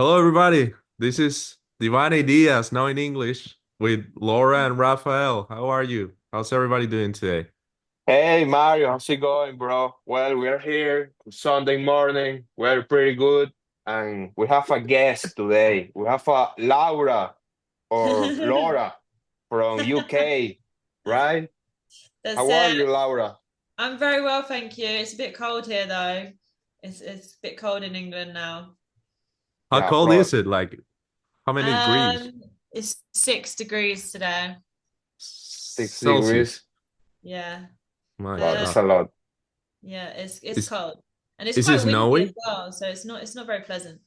Hello, everybody. This is Divine Ideas, now in English, with Laura and Rafael. How are you? How's everybody doing today? Hey Mario, how's it going, bro? Well, we're here Sunday morning. We're pretty good, and we have a guest today. We have a Laura or Laura from UK, right? That's How are it. you, Laura? I'm very well, thank you. It's a bit cold here though. It's a bit cold in England now. How Yeah, cold bro. is it? Like, how many degrees? It's 6 degrees today. 6 degrees. Celsius. Yeah. My Wow, The that's God. a lot. yeah, it's Is cold. And it's is it quite windy as snowy? well, so it's not very pleasant.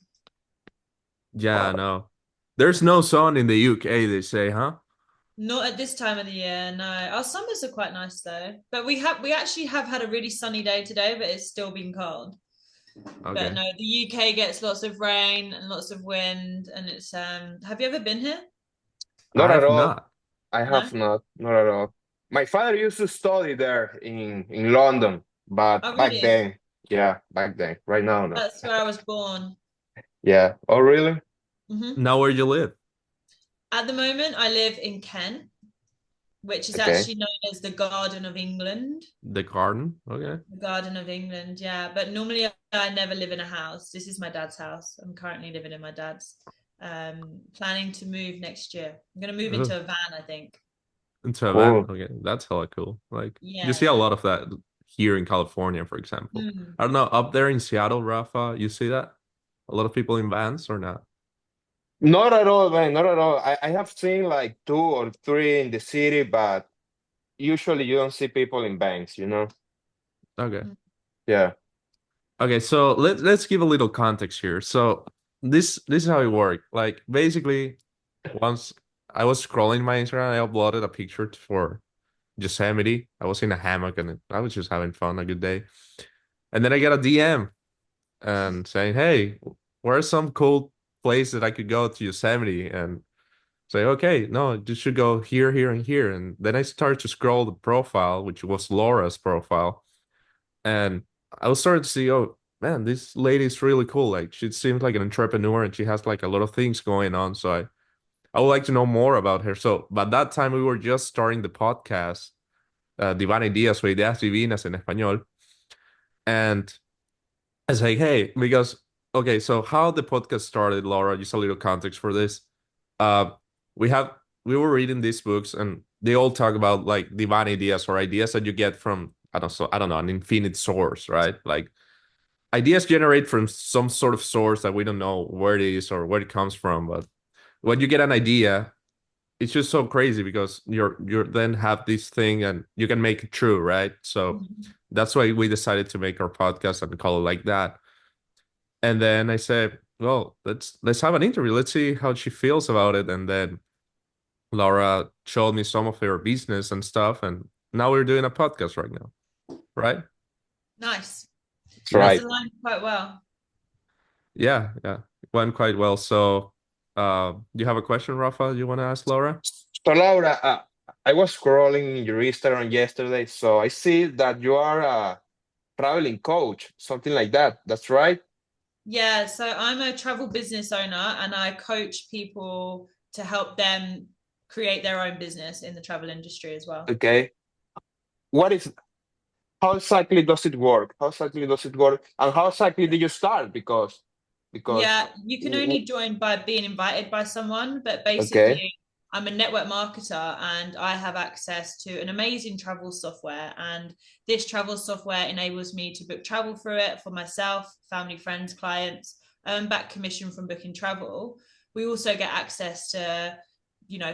Yeah, I Wow. know. There's no sun in the UK, they say, huh? Not at this time of the year, no. Our summers are quite nice though. But we actually have had a really sunny day today, but it's still been cold. But Okay. no, the UK gets lots of rain and lots of wind and it's have you ever been here? Not I at have all. not. I No? have not at all. My father used to study there in London, but Oh back really? then, yeah, back then. Right now, no. That's where I was born. Yeah. Oh, really? Hmm. Now where you live? At the moment, I live in Kent, which is Okay. actually known as the Garden of England. The garden? Okay. The Garden of England, yeah. But normally, I never live in a house. This is my dad's house. I'm currently living in my dad's. Planning to move next year. I'm going to move Oh, into a van, I think. into a van. Cool. Okay, that's hella cool. Like, you Yeah, see a yeah. lot of that here in California, for example. Mm. I don't know, up there in Seattle, Rafa, you see that? A lot of people in vans or not? Not at all, man. Not at all. I have seen like two or three in the city, but usually you don't see people in banks, you know? Okay. Yeah. Okay, so let's give a little context here. So this is how it worked. Like basically, once I was scrolling my Instagram, I uploaded a picture for Yosemite. I was in a hammock and I was just having fun, a good day. And then I get a DM and saying, "Hey, where's some cool place that I could go to Yosemite?" And say, "Okay, no, you should go here, here, and here." And then I started to scroll the profile, which was Laura's profile, and I was starting to see, oh man, this lady is really cool. Like she seems like an entrepreneur and she has like a lot of things going on. So I would like to know more about her. So by that time we were just starting the podcast, Diván Ideas o Ideas Divinas en español. And I was like, hey, because okay, so how the podcast started, Laura, just a little context for this. Uh we have we were reading these books and they all talk about like divine ideas or ideas that you get from I don't know, an infinite source, right? Like ideas generate from some sort of source that we don't know where it is or where it comes from. But when you get an idea, it's just so crazy because you're then have this thing and you can make it true, right? So Mhm. that's why we decided to make our podcast and call it like that. And then I said, well, let's have an interview. Let's see how she feels about it. And then Laura showed me some of her business and stuff, and now we're doing a podcast right now, right? Nice. That's Yeah, That's right. aligned quite well. yeah, it went quite well. So, you have a question, Rafa? You want to ask Laura? So Laura, I was scrolling your Instagram yesterday, so I see that you are a traveling coach, something like that. That's right? Yeah, so I'm a travel business owner and I coach people to help them create their own business in the travel industry as well. Okay. What is how exactly does it work? How exactly does it work? And how exactly did you start? Because Yeah, you can only join by being invited by someone, but okay, basically, I'm a network marketer and I have access to an amazing travel software. And this travel software enables me to book travel through it for myself, family, friends, clients, back commission from booking travel. We also get access to,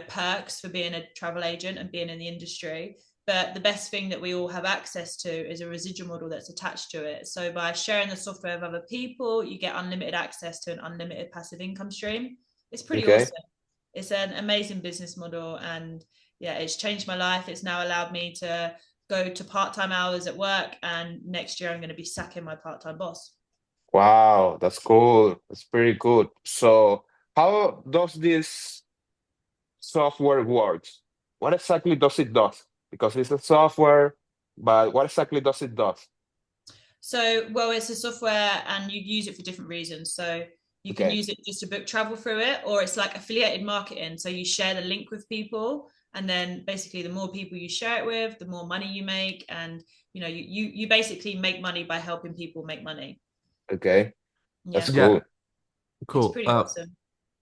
perks for being a travel agent and being in the industry. But the best thing that we all have access to is a residual model that's attached to it. So by sharing the software with other people, you get unlimited access to an unlimited passive income stream. It's pretty okay. awesome. It's an amazing business model. And yeah, it's changed my life. It's now allowed me to go to part-time hours at work. And next year I'm going to be sacking my part-time boss. Wow, that's cool. That's pretty good. So how does this software works? What exactly does it does? Because it's a software, but what exactly does it does? So, well, it's a software and you use it for different reasons. So You can Okay. use it just to book travel through it, or it's like affiliated marketing. So you share the link with people, and then basically the more people you share it with, the more money you make, and you basically make money by helping people make money. Okay. That's Yeah, Yeah, cool. it's cool. pretty awesome.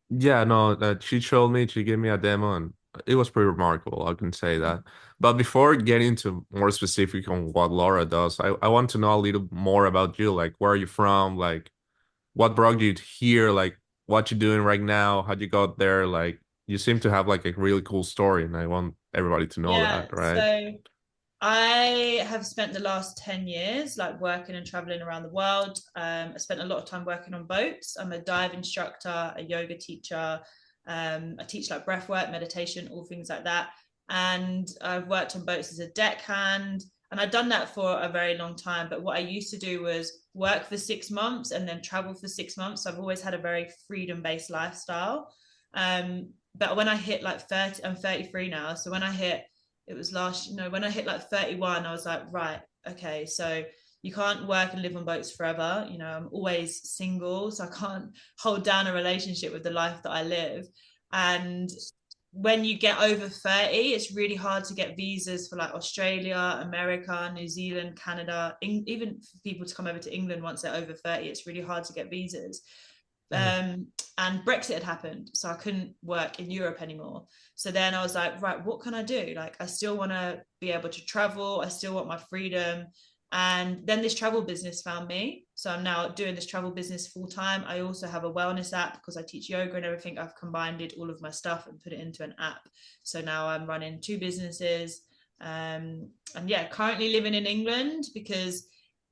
Yeah, no, she showed me, she gave me a demo, and it was pretty remarkable, I can say that. But before getting into more specific on what Laura does, I want to know a little more about you. Like, where are you from? Like, what brought you here? Like, what you doing right now? How'd you got there? Like, you seem to have like a really cool story, and I want everybody to know Yeah, that, right? so I have spent the last 10 years like working and traveling around the world. I spent a lot of time working on boats. I'm a dive instructor, a yoga teacher. I teach like breath work, meditation, all things like that. And I've worked on boats as a deckhand. And I've done that for a very long time. But what I used to do was work for 6 months and then travel for 6 months. So I've always had a very freedom based lifestyle. But when I hit like 30, I'm 33 now. So when I hit it was when I hit like 31, I was like, right, okay, so you can't work and live on boats forever. I'm always single, so I can't hold down a relationship with the life that I live. And when you get over 30, it's really hard to get visas for like Australia, America, New Zealand, Canada, even for people to come over to England once they're over 30. It's really hard to get visas. Mm. And Brexit had happened, so I couldn't work in Europe anymore. So then I was like, right, what can I do? Like, I still want to be able to travel. I still want my freedom. And then this travel business found me. So I'm now doing this travel business full time. I also have a wellness app because I teach yoga and everything. I've combined all of my stuff and put it into an app. So now I'm running two businesses. And yeah, currently living in England because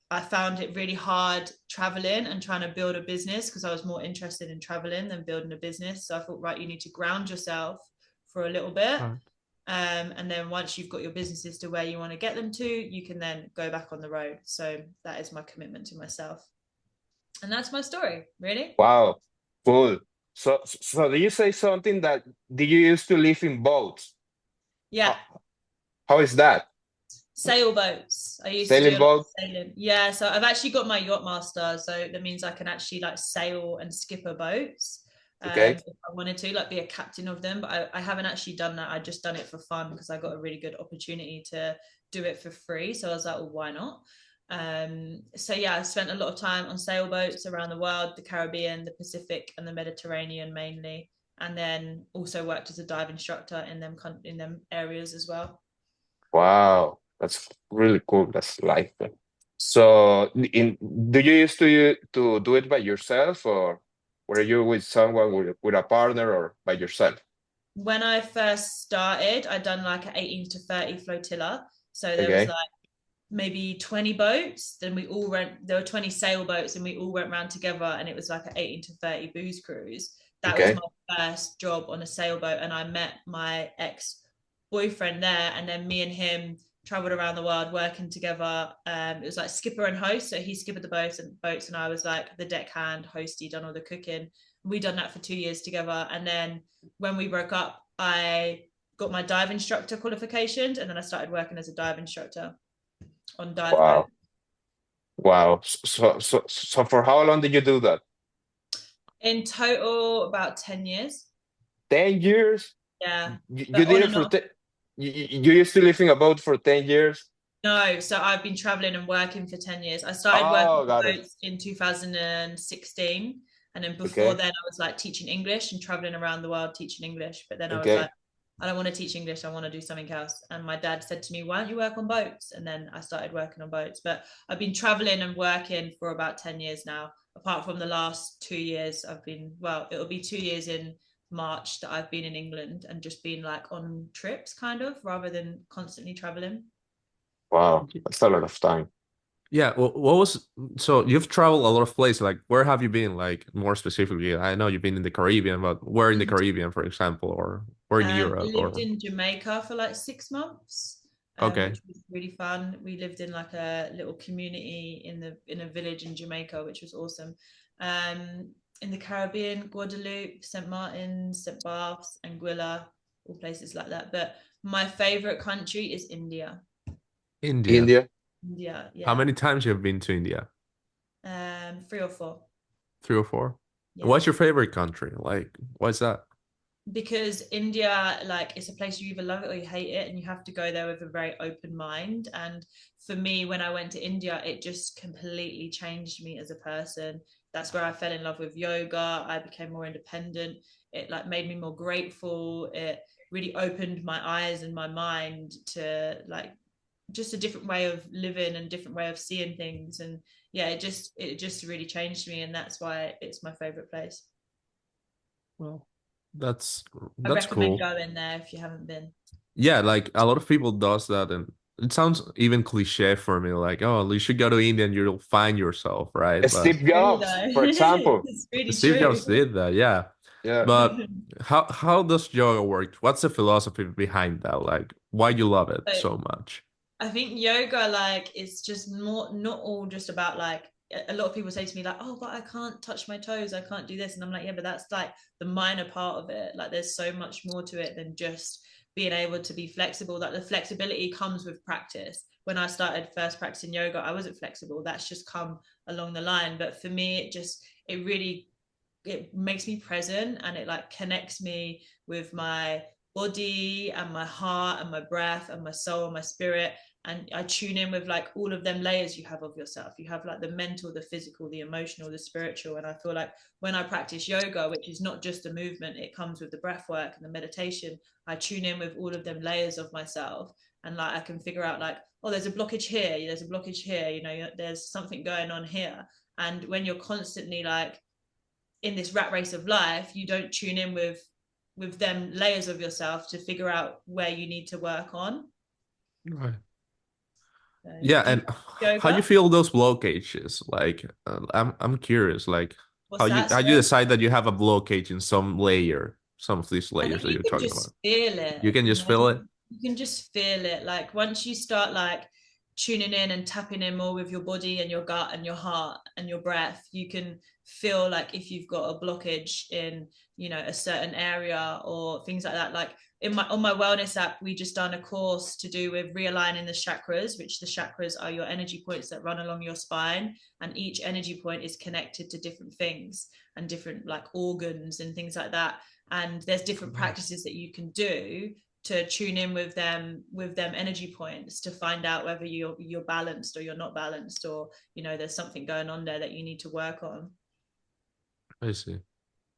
I found it really hard traveling and trying to build a business because I was more interested in traveling than building a business. So I thought, right, you need to ground yourself for a little bit. Right. And then once you've got your businesses to where you want to get them to, you can then go back on the road. So that is my commitment to myself. And that's my story, really. Wow. Cool. So did you say something that did you used to live in boats? Yeah. How how is that? Sailboats. I used to do Sailing a lot of boat? sailing. Yeah, so I've actually got my yacht master, so that means I can actually like sail and skipper boats Okay. if I wanted to, like be a captain of them. But I haven't actually done that. I just done it for fun because I got a really good opportunity to do it for free. So I was like, well, why not? So yeah, I spent a lot of time on sailboats around the world, the Caribbean, the Pacific, and the Mediterranean mainly, and then also worked as a dive instructor in them areas as well. Wow. That's really cool. That's like so in do you used to do it by yourself or were you with someone with a partner or by yourself? When I first started, I'd done like an 18 to 30 flotilla. So there was Okay. like maybe 20 boats. Then there were 20 sailboats and we all went around together and it was like an 18 to 30 booze cruise. That was Okay. my first job on a sailboat. And I met my ex boyfriend there. And then me and him traveled around the world working together. It was like skipper and host. So he skippered the boats and I was like the deckhand, hosty, done all the cooking. We done that for 2 years together. And then when we broke up, I got my dive instructor qualifications and then I started working as a dive instructor on dive boat. Wow. Wow. So for how long did you do that? In total, about 10 years. 10 years? Yeah, You but did on it and for off. 10 you used to live in a boat for 10 years? No, so I've been traveling and working for 10 years. I started working Oh, got on it. boats in 2016. And then before Okay. then, I was like teaching English and traveling around the world teaching English. But then I was like, Okay. I don't want to teach English. I want to do something else. And my dad said to me, why don't you work on boats? And then I started working on boats. But I've been traveling and working for about 10 years now. Apart from the last 2 years, it'll be 2 years in March that I've been in England and just been like on trips kind of rather than constantly traveling. Wow. That's a lot of time. Yeah, well, what was so you've traveled a lot of places. Like, where have you been? Like, more specifically, I know you've been in the Caribbean, but where in the Caribbean, for example, or where in I Europe, lived or in Jamaica for like 6 months, okay, which was really fun. We lived in like a little community in a village in Jamaica, which was awesome. In the Caribbean, Guadeloupe, St. Martin's, St. Barths, Anguilla, all places like that. But my favorite country is India. India. India? India, How yeah. many times you have been to India? 3 or 4. 3 or 4? Yeah. What's your favorite country? Like, what's that? Because India, like, it's a place you either love it or you hate it, and you have to go there with a very open mind. And for me, when I went to India, it just completely changed me as a person. That's where I fell in love with yoga. I became more independent. It like made me more grateful. It really opened my eyes and my mind to like just a different way of living and different way of seeing things. And yeah, it just really changed me, and that's why it's my favorite place. Well, that's I that's recommend cool. going there if you haven't been. Yeah, like a lot of people does that, and it sounds even cliche for me. Like, oh, you should go to India and you'll find yourself, right? But Steve True Jobs, though. for example. It's really Steve true. Jobs did that, yeah. Yeah. But how does yoga work? What's the philosophy behind that? Like, why you love it But so much? I think yoga, like, it's just not all just about like a lot of people say to me like, oh, but I can't touch my toes, I can't do this, and I'm like, yeah, but that's like the minor part of it. Like, there's so much more to it than just being able to be flexible. That the flexibility comes with practice. When I started first practicing yoga, I wasn't flexible. That's just come along the line. But for me, it really it makes me present, and it like connects me with my body and my heart and my breath and my soul and my spirit. And I tune in with like all of them layers you have of yourself. You have like the mental, the physical, the emotional, the spiritual. And I feel like when I practice yoga, which is not just a movement, it comes with the breath work and the meditation. I tune in with all of them layers of myself, and like I can figure out like, oh, there's a blockage here, there's a blockage here, there's something going on here. And when you're constantly like in this rat race of life, you don't tune in with them layers of yourself to figure out where you need to work on. Right. So, Yeah, do you and practice how you yoga? feel those blockages? Like, I'm curious, like What's that? how you Sorry. decide that you have a blockage in some layer, some of these I layers think that you you're can talking about. just feel it, You can you just know. feel it. You can just feel it. Like once you start like tuning in and tapping in more with your body and your gut and your heart and your breath, you can feel like if you've got a blockage in, a certain area or things like that. Like in my on my wellness app, we just done a course to do with realigning the chakras, which the chakras are your energy points that run along your spine, and each energy point is connected to different things and different like organs and things like that. And there's different practices that you can do to tune in with them energy points to find out whether you're balanced or you're not balanced, or there's something going on there that you need to work on. I see.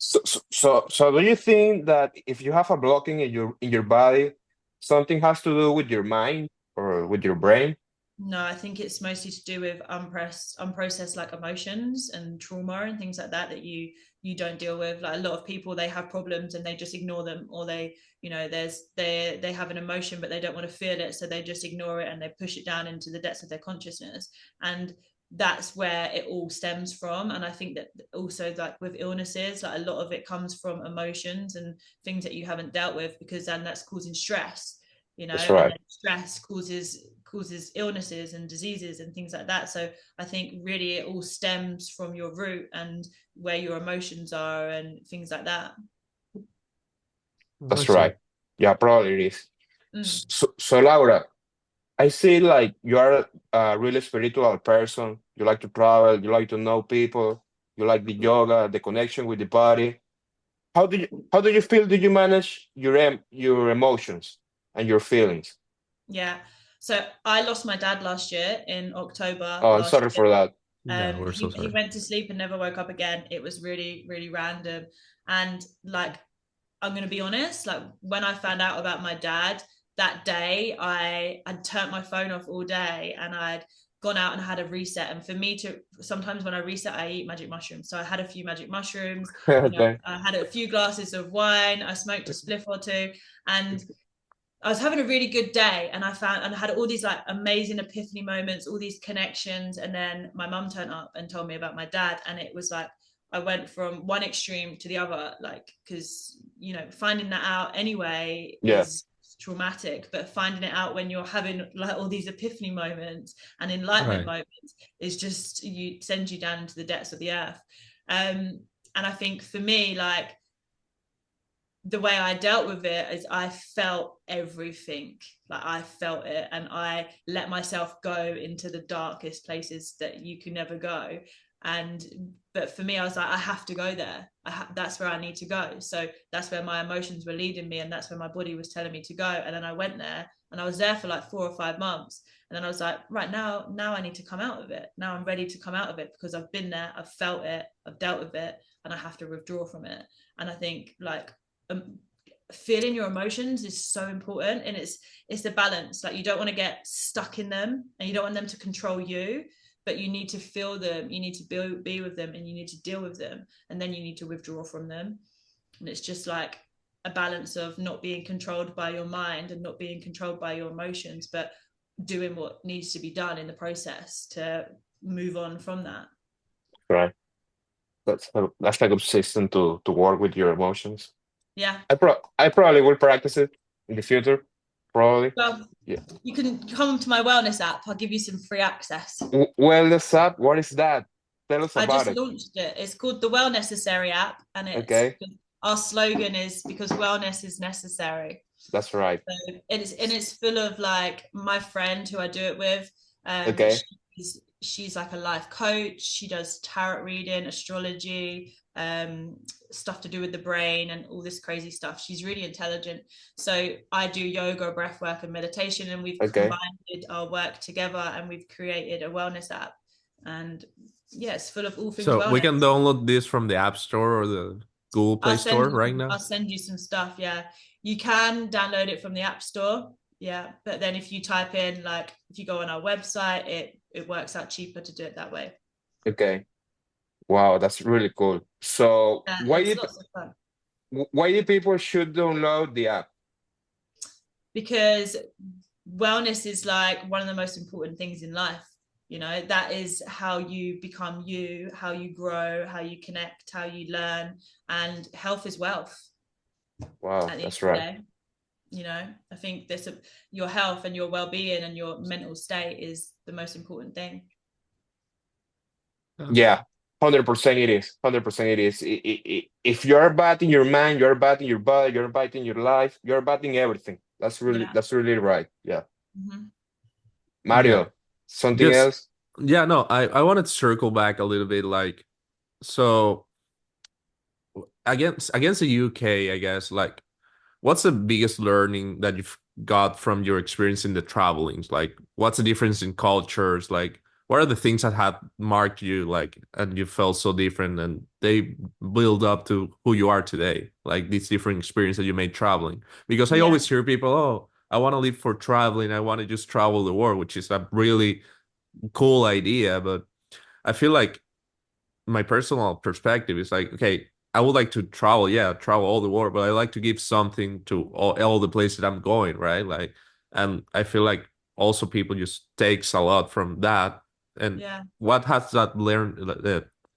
So do you think that if you have a blocking in your body, something has to do with your mind or with your brain? No, I think it's mostly to do with unprocessed like emotions and trauma and things like that you don't deal with. Like a lot of people, they have problems and they just ignore them, or they have an emotion but they don't want to feel it, so they just ignore it and they push it down into the depths of their consciousness. And that's where it all stems from. And I think that also like with illnesses, like a lot of it comes from emotions and things that you haven't dealt with, because then that's causing stress, That's and right. then stress causes illnesses and diseases and things like that. So I think really it all stems from your root and where your emotions are and things like that. I That's see. right. Yeah, probably it is. Mm. So Laura, I see like you are a really spiritual person. You like to travel, you like to know people, you like the yoga, the connection with the body. How do you feel? Do you manage your emotions and your feelings? Yeah. So I lost my dad last year in October Oh, I'm last sorry year. for that. Yeah, we're so He sorry. went to sleep and never woke up again. It was really, really random. And like, I'm gonna be honest, like when I found out about my dad that day, I had turned my phone off all day and I'd gone out and had a reset. And for me to sometimes when I reset, I eat magic mushrooms. So I had a few magic mushrooms, Okay. I had a few glasses of wine, I smoked a spliff or two, and I was having a really good day, and I found and I had all these like amazing epiphany moments, all these connections. And then my mum turned up and told me about my dad, and it was like I went from one extreme to the other, like because finding that out anyway Yeah, is traumatic, but finding it out when you're having like all these epiphany moments and enlightenment Right. moments is just you sends you down into the depths of the earth. And I think for me, like the way I dealt with it is I felt everything. Like I felt it and I let myself go into the darkest places that you can never go. And but for me, I was like, I have to go there. That's where I need to go. So that's where my emotions were leading me, and that's where my body was telling me to go. And then I went there, and I was there for like 4 or 5 months. And then I was like, right now I need to come out of it. Now I'm ready to come out of it because I've been there, I've felt it, I've dealt with it, and I have to withdraw from it. And I think like feeling your emotions is so important, and it's the balance. Like you don't want to get stuck in them, and you don't want them to control you, but you need to feel them, you need to be with them, and you need to deal with them, and then you need to withdraw from them. And it's just like a balance of not being controlled by your mind and not being controlled by your emotions, but doing what needs to be done in the process to move on from that. Right. That's a good system to work with your emotions. Yeah. I probably will practice it in the future. Probably. Well, Yeah. you can come to my wellness app. I'll give you some free access. Wellness app, what is that? Tell us I about just it. launched it. It's called the Well Necessary app, and it's Okay, our slogan is because wellness is necessary. that's right. So it's full of like my friend who I do it with. Okay, She's like a life coach. She does tarot reading, astrology, stuff to do with the brain, and all this crazy stuff. She's really intelligent. So I do yoga, breath work, and meditation, and we've okay. combined our work together, and we've created a wellness app. And yeah, it's full of all things So we can wellness. download this from the App Store or the Google Play Store right now. I'll send you some stuff. Yeah, you can download it from the App Store. Yeah, but then if you type in like if you go on our website, it works out cheaper to do it that way. Okay. Wow, that's really cool. So Yeah, it's lots of fun why do people should download the app? because wellness is like one of the most important things in life. You know, that is how you become you, how you grow, how you connect, how you learn, and health is wealth Wow, at the end that's of the right. day. You know, I think this your health and your well-being and your mental state is the most important thing. Yeah. Yeah, 100% it is. 100% it is. If you're bad in your mind, you're bad in your body, you're bad in your life, you're bad in everything. Yeah. That's really right. Yeah. Mm-hmm. Yeah. Mario, something Just else? yeah, no, I wanted to circle back a little bit like so against the UK, I guess, like what's the biggest learning that you've got from your experience in the travelings? Like, what's the difference in cultures? Like, what are the things that have marked you, like, and you felt so different and they build up to who you are today? Like, these different experiences that you made traveling. Because I Yeah. always hear people, oh, I want to live for traveling. I want to just travel the world, which is a really cool idea. But I feel like my personal perspective is like, okay, I would like to travel, yeah, travel all the world, but I like to give something to all the places I'm going, right? Like, and I feel like also people just takes a lot from that. And Yeah. what has that learned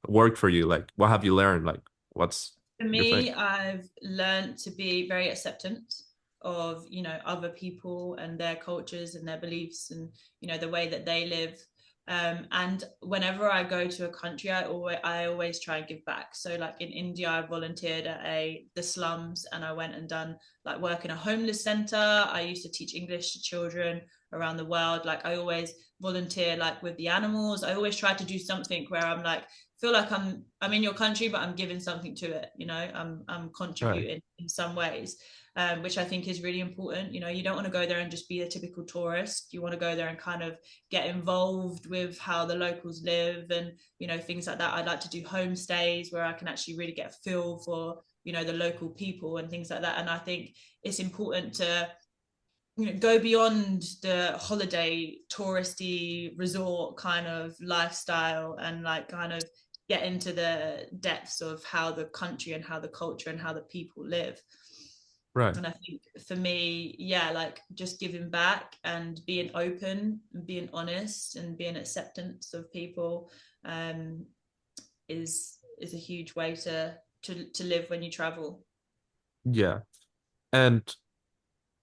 worked for you? Like, what have you learned? Like, what's For your thing? me, I've learned to be very acceptant of, you know, other people and their cultures and their beliefs and, you know, the way that they live. And whenever I go to a country, I always try and give back. So like in India, I volunteered at the slums, and I went and done like work in a homeless center. I used to teach English to children around the world. Like I always volunteer like with the animals. I always try to do something where I'm like feel like I'm in your country, but I'm giving something to it. You know, I'm Right. contributing in some ways, which I think is really important. You know, you don't want to go there and just be a typical tourist. You want to go there and kind of get involved with how the locals live and, you know, things like that. I'd like to do homestays where I can actually really get a feel for, you know, the local people and things like that. And I think it's important to, you know, go beyond the holiday touristy resort kind of lifestyle and like kind of get into the depths of how the country and how the culture and how the people live. Right. And I think for me, yeah, like just giving back and being open and being honest and being acceptance of people um, is a huge way to live when you travel. Yeah. And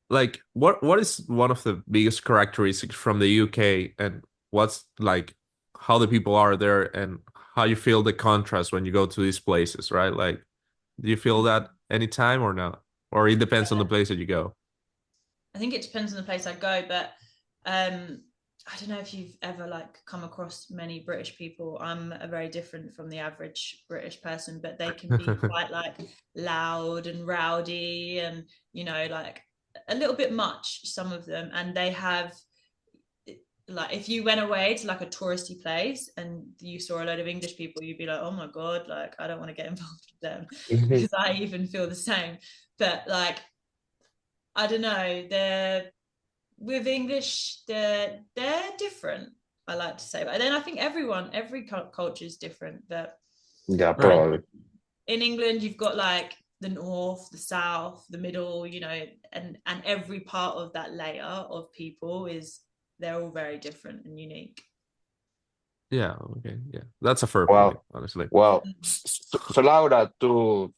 like what is one of the biggest characteristics from the UK and what's like how the people are there and how you feel the contrast when you go to these places, right? Like do you feel that anytime or not? Or it depends on the place that you go. I think it depends on the place I go, but um, I don't know if you've ever like come across many British people. I'm a very different from the average British person, but they can be quite like loud and rowdy and, like a little bit much, some of them. And they have, like, if you went away to like a touristy place and you saw a load of English people, you'd be like, oh my God, like I don't want to get involved with them because I even feel the same. But like, I don't know, they're with English, they're different. I like to say, but then I think every culture is different. But Yeah, like Right. probably. in England, you've got like the north, the south, the middle, and every part of that layer of people is they're all very different and unique. Yeah, okay. Yeah. That's a fair point, Well, honestly. well. So Laura, to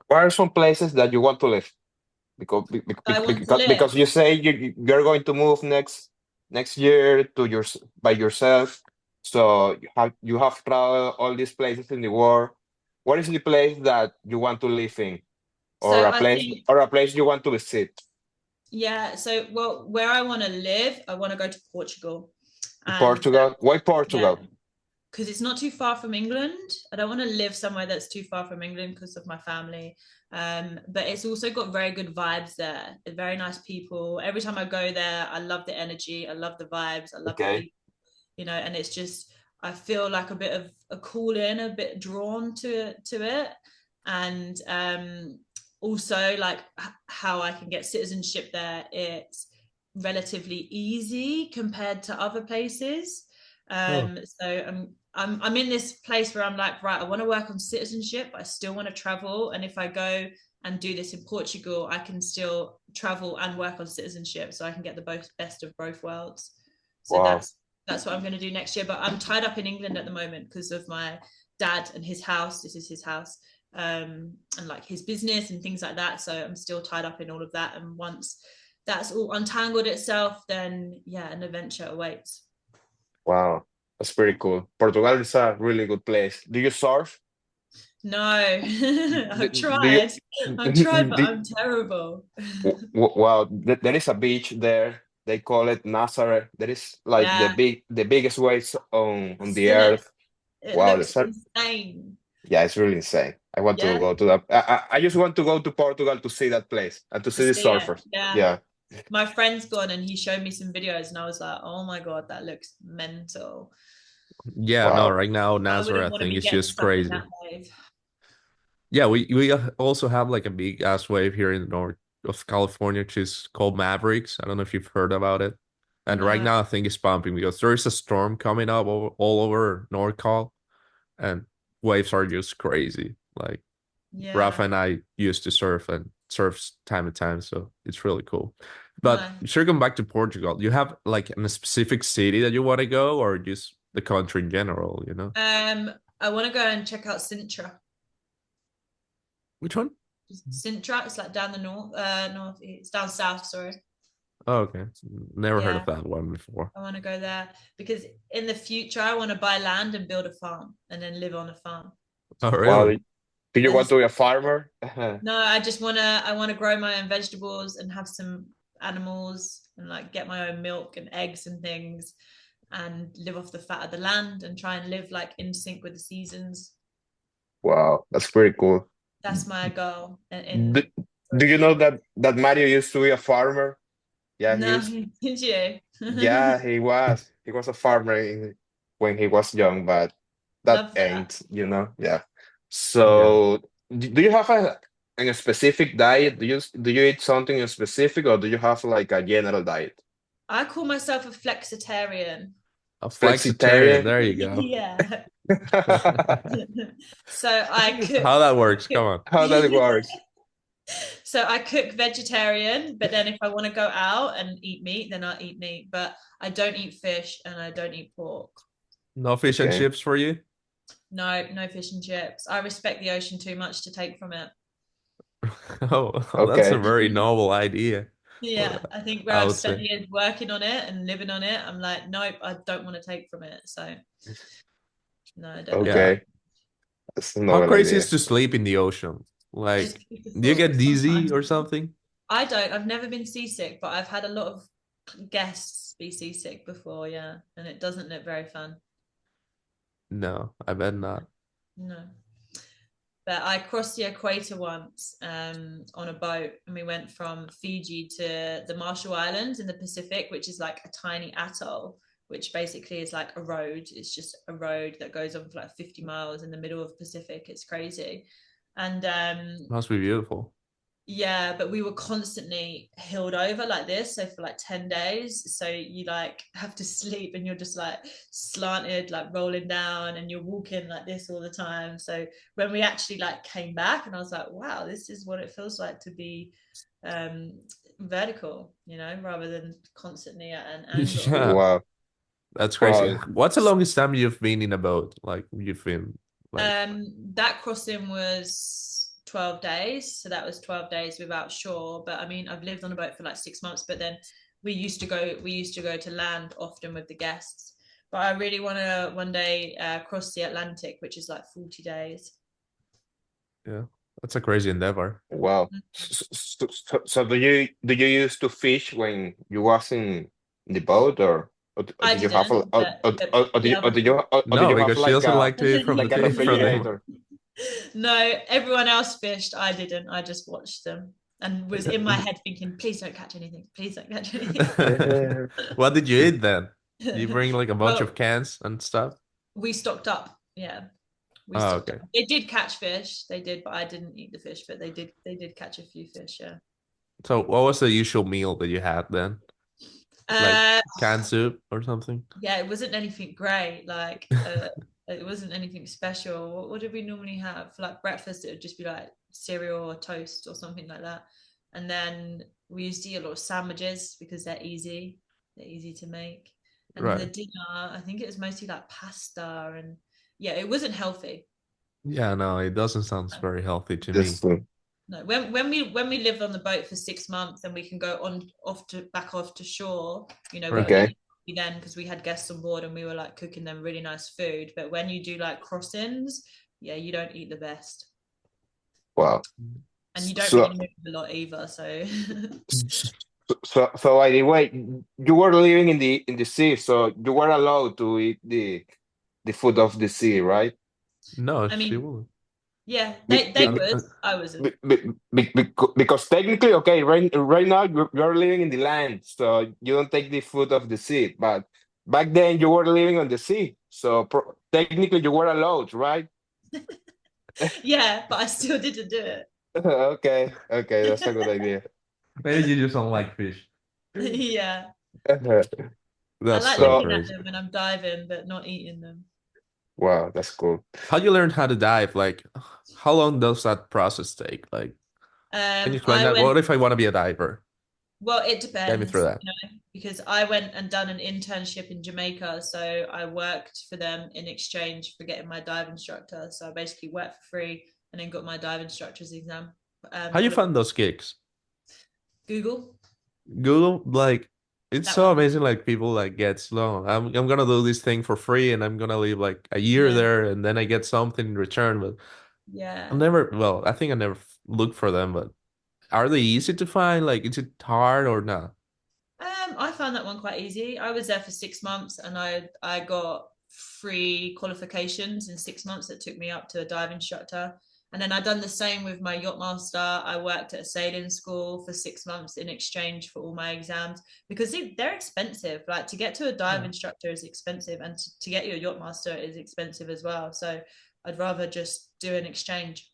what are some places that you want to live? Because I want to live. because you say you're going to move next year to your by yourself. So you have traveled all these places in the world. What is the place that you want to live in, So I think, or a place you want to visit? yeah. So, well, where I want to live, I want to go to Portugal, and Portugal. Why yeah, Portugal? because it's not too far from England. I don't want to live somewhere that's too far from England because of my family. But it's also got very good vibes there. They're very nice people. Every time I go there, I love the energy. I love the vibes. I love the Okay. people. And it's just I feel like a bit of a calling, a bit drawn to it, and also like how I can get citizenship there. It's relatively easy compared to other places. Oh, So I'm in this place where I'm like, right, I want to work on citizenship, but I still want to travel. And if I go and do this in Portugal, I can still travel and work on citizenship, so I can get the best of both worlds. So Wow. that's what I'm going to do next year. But I'm tied up in England at the moment because of my dad and his house. This is his house, and like his business and things like that. So I'm still tied up in all of that. And once that's all untangled itself, then yeah, an adventure awaits. Wow. That's pretty cool. Portugal is a really good place. Do you surf? No, Do, I've do you tried. I've tried, but do, I'm terrible. Wow, there is a beach there. They call it Nazareth. There is like Yeah, the biggest waves on I've the seen it. earth. It Wow, looks insane. yeah, it's really insane. I want to Yeah, go to that. I just want to go to Portugal to see that place and to to see the see it. surfers. Yeah. Yeah, My friend's gone and he showed me some videos and I was like, oh my God, that looks mental. yeah, no, wow, right now I wouldn't Nazareth, I want to think be it's getting just stuck in crazy. that wave. Yeah, we also have like a big ass wave here in the north of California, which is called Mavericks. I don't know if you've heard about it. And right No, now I think it's pumping because there is a storm coming up all over NorCal, and waves are just crazy. Like Rafa yeah, and I used to surf and surf time to time, so it's really cool. But no. circling back to Portugal, do you have like in a specific city that you want to go, or just the country in general, you know? I want to go and check out Sintra. Which one? Sintra, it's like down the north, it's down south, sorry. Oh, okay. Never heard of Yeah, that one before. I want to go there because in the future I want to buy land and build a farm and then live on a farm. Oh, wow. really? Do you I want just to be a farmer? No, I want to grow my own vegetables and have some animals and like get my own milk and eggs and things and live off the fat of the land and try and live like in sync with the seasons. Wow, that's pretty cool. That's my goal Do, for a do you few know years. that Mario used to be a farmer? Yeah, he No, used. did you? Yeah, he was. He was a farmer when he was young, but that Love that. ain't, you know. Yeah. Yeah. So, do you have a specific diet? Do you eat something in specific, or do you have like a general diet? I call myself a flexitarian. A flexitarian. Flexitarian? There you go. Yeah. So I cook. How that works? Come on. How that works? So I cook vegetarian, but then if I want to go out and eat meat, then I'll eat meat. But I don't eat fish and I don't eat pork. No fish and Okay. chips for you? No, no fish and chips. I respect the ocean too much to take from it. Oh, that's a Okay. very noble idea. Yeah, I think where I I've would spent say. years working on it and living on it, I'm like, nope, I don't want to take from it. So no, I don't know. Yeah. Okay. That's a How novel crazy is idea. to sleep in the ocean? It's Like, do you beautiful get dizzy sometimes. or something? I don't. I've never been seasick, but I've had a lot of guests be seasick before, yeah, and it doesn't look very fun. No, I bet not. No. But I crossed the equator once on a boat, and we went from Fiji to the Marshall Islands in the Pacific, which is like a tiny atoll, which basically is like a road. It's just a road that goes on for like 50 miles in the middle of the Pacific. It's crazy. And Must be beautiful. yeah, but we were constantly heeled over like this. So for like 10 days. So you like have to sleep and you're just like slanted, like rolling down, and you're walking like this all the time. So when we actually like came back, and I was like, wow, this is what it feels like to be um vertical, rather than constantly at an angle. Yeah, Wow. that's crazy. Wow. What's the longest time you've been in a boat? Like you've been like, That crossing was 12 days. So that was 12 days without shore. But I mean, I've lived on a boat for like 6 months, but then we used to go to land often with the guests. But I really want to one day cross the Atlantic, which is like 40 days. yeah, that's a crazy endeavor. Wow. So do you used to fish when you was in the boat, or I did you have didn't, but the other people. or did No, you have because she doesn't like to eat from the like a from the. refrigerator? No, everyone else fished. I didn't. I just watched them and was in my head thinking, please don't catch anything. Please don't catch anything. What did you eat then? You bring like a bunch of Well, cans and stuff? we stocked up. Yeah, we Oh, stocked up. okay. They did catch fish. They did, but I didn't eat the fish. But they did. They did catch a few fish. Yeah. So what was the usual meal that you had then? Like Uh, canned soup or something? yeah, it wasn't anything great. Like, it wasn't anything special. What did we normally have for like breakfast? It would just be like cereal or toast or something like that. And then we used to eat a lot of sandwiches because they're easy. They're easy to make. And then the Right. dinner, I think it was mostly like pasta, and yeah, it wasn't healthy. Yeah, no, it doesn't sound very healthy to me. Just No, when we lived on the boat for 6 months, and we can go on off to back off to shore, we were Right. okay. eating then because we had guests on board and we were like cooking them really nice food. But when you do like crossings, yeah, you don't eat the best, Wow. and you don't really So move a lot either. So so anyway, you were living in the sea, so you were allowed to eat the food of the sea, right? No, I she mean, will. yeah, Be, they be, would. I wasn't. because technically, okay, right now you're living in the land, so you don't take the food of the sea. But back then you were living on the sea, so technically you were allowed, right? Yeah, but I still didn't do it. Okay, okay, that's a good idea. Maybe you just don't like fish. Yeah, I That's like so So looking at crazy. them when I'm diving, but not eating them. wow, that's cool. How you learn how to dive? Like, how long does that process take? Like, can you explain I that? went What if I want to be a diver? Well, it Get me through depends, that. because I went and done an internship in Jamaica. So I worked for them in exchange for getting my dive instructor. So I basically worked for free and then got my dive instructor's exam. How you Qualified. find those gigs? Google, Google, like, it's that so one. amazing. Like people like get slow. I'm gonna do this thing for free, and I'm gonna live like a year Yeah. there, and then I get something in return. But I'm Yeah. never. Well, I think I never look for them. But are they easy to find? Like, is it hard or not? I found that one quite easy. I was there for 6 months and I got free qualifications in 6 months that took me up to a dive instructor. And then I done the same with my yacht master. I worked at a sailing school for 6 months in exchange for all my exams because they're expensive. Like to get to a dive Yeah. instructor is expensive, and to get your yacht master is expensive as well. So I'd rather just do an exchange.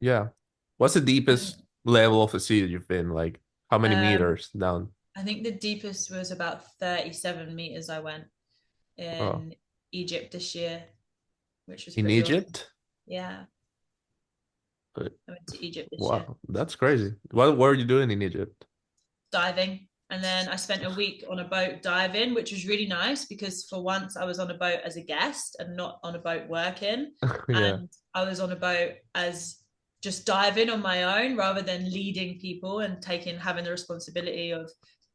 Yeah. What's the deepest level of the sea that you've been? Like, how many Um, meters down? I think the deepest was about 37 meters I went Oh, in Egypt this year, which was in pretty awesome. Egypt? Yeah, Uh, I went to Egypt this year Wow, that's crazy. What were you doing in Egypt? diving. And then I spent a week on a boat diving, which was really nice because for once I was on a boat as a guest and not on a boat working. Yeah. And I was on a boat as just diving on my own rather than leading people and having the responsibility of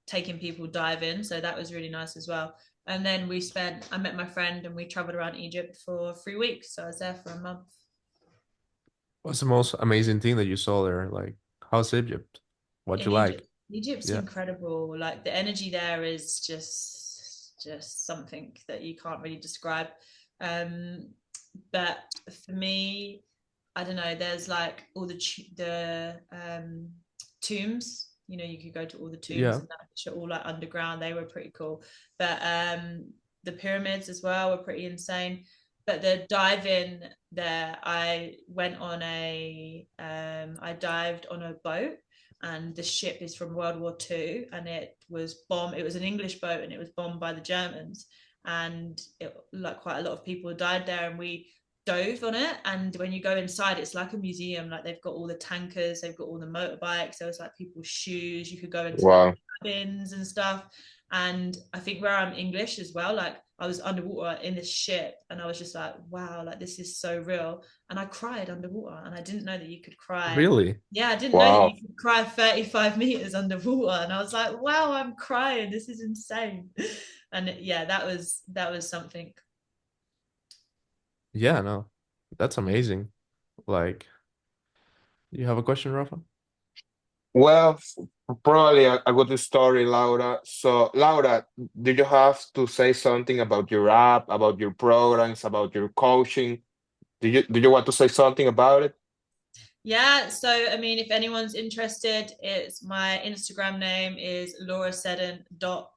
taking people diving. So that was really nice as well. And then I met my friend and we traveled around Egypt for 3 weeks. So I was there for a month. What's the most amazing thing that you saw there? Like, how's Egypt? What you In Egypt. like? Egypt's Yeah. incredible. Like the energy there is just something that you can't really describe. Um, but for me, I don't know. There's like all the tombs. You know, you could go to all the tombs Yeah. and that, which are all like underground. They were pretty cool. But the pyramids as well were pretty insane. But the diving there, I dived on a boat, and the ship is from World War II, and it was an English boat, and it was bombed by the Germans, and like quite a lot of people died there, and we dove on it. And when you go inside, it's like a museum. Like they've got all the tankers, they've got all the motorbikes, there was like people's shoes, you could go into the Wow. cabins and stuff. And I think where I'm English as well, like I was underwater in this ship, and I was just like, wow, like this is so real. And I cried underwater, and I didn't know that you could cry. Really? Yeah, I didn't know that you Wow. could cry 35 meters underwater, and I was like, wow, I'm crying, this is insane. And yeah, that was something. Yeah, no. That's amazing. Like, you have a question, Rafa? Well, probably a good story, Laura. So, Laura, do you have to say something about your app, about your programs, about your coaching? Do you want to say something about it? Yeah, so I mean, if anyone's interested, it's my Instagram name is Laura Seddon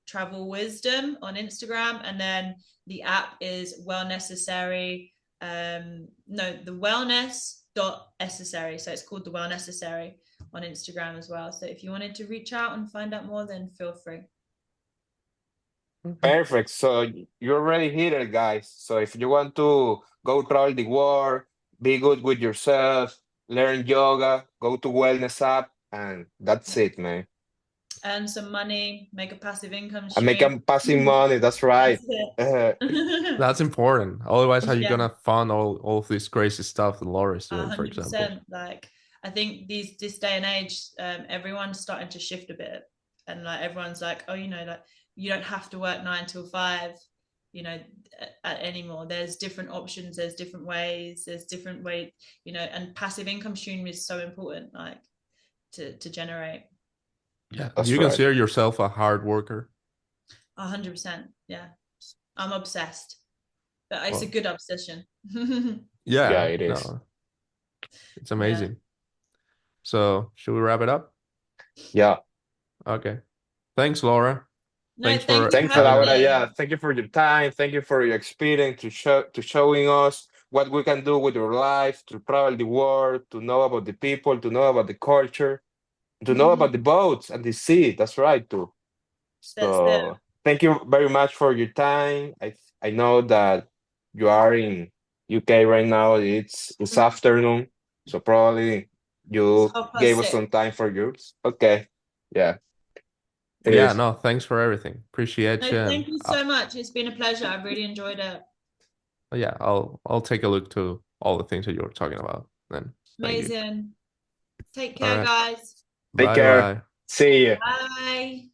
travel wisdom on Instagram, and then the app is well necessary. No, the wellness dot necessary. So it's called the well necessary on Instagram as well. So if you wanted to reach out and find out more, then feel free. Okay. Perfect. So you already hit it, guys. So if you want to go travel the world, be good with yourself, learn yoga, go to wellness app, and that's it, man. Earn some money, make a passive income And make stream. them passing money. That's right. That's Uh, it. That's important. Otherwise, how you Yeah. gonna fund all of this crazy stuff that Laura is A doing, for hundred example? percent. Like I think this day and age, everyone's starting to shift a bit, and like everyone's like, oh, like you don't have to work 9 till 5, you know, anymore. There's different options. There's different ways. There's different way, and passive income stream is so important, like to generate. Yeah. Do that's you right. consider yourself a hard worker? 100%. Yeah, I'm obsessed, but it's a Well, good obsession. Yeah, yeah, it is. no, it's Yeah. amazing. So, should we wrap it up? Yeah. Okay. Thanks, Laura. No, Thanks thank for you for Thanks, having having me. Laura. me. Yeah, thank you for your time. Thank you for your experience to showing us what we can do with your life, to travel the world, to know about the people, to know about the culture, to know about the boats and the sea. That's right, too. That's it. So thank you very much for your time. I know that you are in UK right now. It's afternoon, so probably It's you half past gave us six. some time for yours. Okay, yeah, it Yeah, is. no, thanks for everything. Appreciate No, you, and thank you so much. It's been a pleasure. I've really enjoyed it. yeah, I'll take a look to all the things that you were talking about. Then, thank you. Amazing. Take All care, right. guys. Take Bye care. bye. See you. Bye.